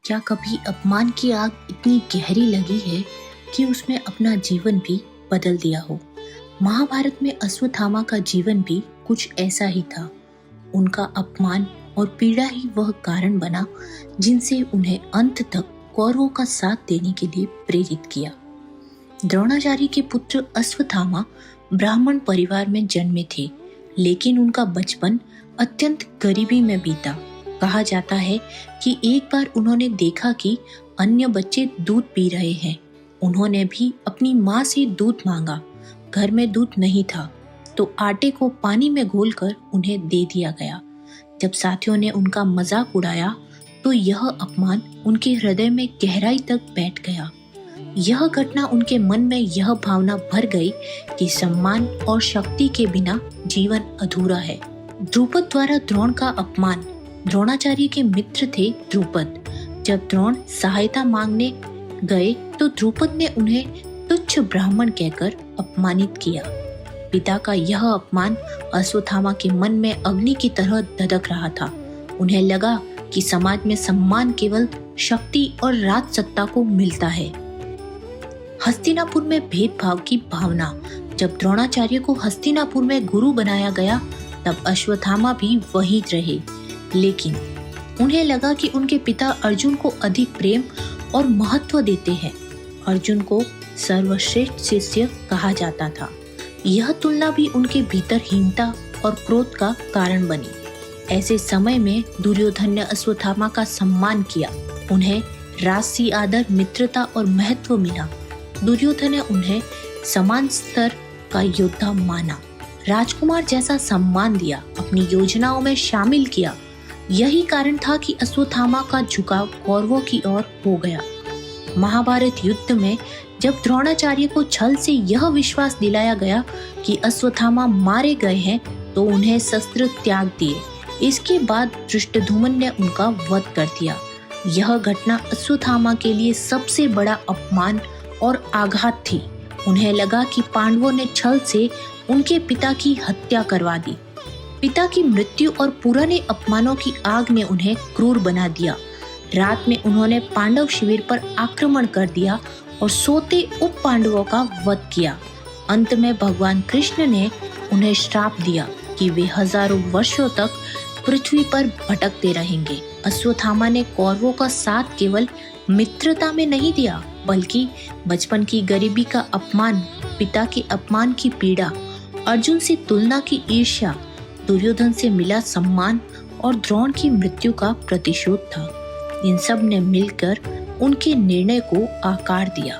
क्या कभी अपमान की आग इतनी गहरी लगी है कि उसने अपना जीवन भी बदल दिया हो? महाभारत में अश्वत्थामा का जीवन भी कुछ ऐसा ही था। उनका अपमान और पीड़ा ही वह कारण बना जिनसे उन्हें अंत तक कौरवों का साथ देने के लिए प्रेरित किया। द्रोणाचार्य के पुत्र अश्वत्थामा ब्राह्मण परिवार में जन्मे थे, लेकिन उनका बचपन अत्यंत गरीबी में बीता। कहा जाता है कि एक बार उन्होंने देखा कि अन्य बच्चे दूध पी रहे हैं। उन्होंने भी अपनी माँ से दूध मांगा। घर में दूध नहीं था तो आटे को पानी में घोलकर उन्हें दे दिया गया। जब साथियों ने उनका मजाक उड़ाया तो यह अपमान उनके हृदय में गहराई तक बैठ गया। यह घटना उनके मन में यह भावना भर गई कि सम्मान और शक्ति के बिना जीवन अधूरा है। द्रुपद द्वारा द्रोण का अपमान। द्रोणाचार्य के मित्र थे द्रुपद। जब द्रोण सहायता मांगने गए तो द्रुपद ने उन्हें तुच्छ ब्राह्मण कहकर अपमानित किया। पिता का यह अपमान अश्वत्थामा के मन में अग्नि की तरह धधक रहा था। उन्हें लगा कि समाज में सम्मान केवल शक्ति और राजसत्ता को मिलता है। हस्तिनापुर में भेदभाव की भावना। जब द्रोणाचार्य को हस्तिनापुर में गुरु बनाया गया तब अश्वत्थामा भी वहीं रहे, लेकिन उन्हें लगा कि उनके पिता अर्जुन को अधिक प्रेम और महत्व देते हैं। अर्जुन को सर्वश्रेष्ठ शिष्य कहा जाता था। यह तुलना भी उनके भीतर हीनता और क्रोध का कारण बनी। ऐसे समय में दुर्योधन ने अश्वत्थामा का सम्मान किया। उन्हें राजसी आदर, मित्रता और महत्व मिला। दुर्योधन ने उन्हें समान स्तर का योद्धा माना, राजकुमार जैसा सम्मान दिया, अपनी योजनाओं में शामिल किया। यही कारण था कि अश्वत्थामा का झुकाव कौरवों की ओर हो गया। महाभारत युद्ध में जब द्रोणाचार्य को छल से यह विश्वास दिलाया गया कि अश्वत्थामा मारे गए हैं तो उन्हें शस्त्र त्याग दिए। इसके बाद धृष्टद्युम्न ने उनका वध कर दिया। यह घटना अश्वत्थामा के लिए सबसे बड़ा अपमान और आघात थी। उन्हें लगा कि पांडवों ने छल से उनके पिता की हत्या करवा दी। पिता की मृत्यु और पुराने अपमानों की आग ने उन्हें क्रूर बना दिया। रात में उन्होंने पांडव शिविर पर आक्रमण कर दिया और सोते उप पांडवों का वध किया। अंत में भगवान कृष्ण ने उन्हें श्राप दिया कि वे हजारों वर्षों तक पृथ्वी पर भटकते रहेंगे। अश्वत्थामा ने कौरवों का साथ केवल मित्रता में नहीं दिया, बल्कि बचपन की गरीबी का अपमान, पिता के अपमान की पीड़ा, अर्जुन से तुलना की ईर्ष्या, दुर्योधन से मिला सम्मान और द्रोण की मृत्यु का प्रतिशोध था। इन सब ने मिलकर उनके निर्णय को आकार दिया।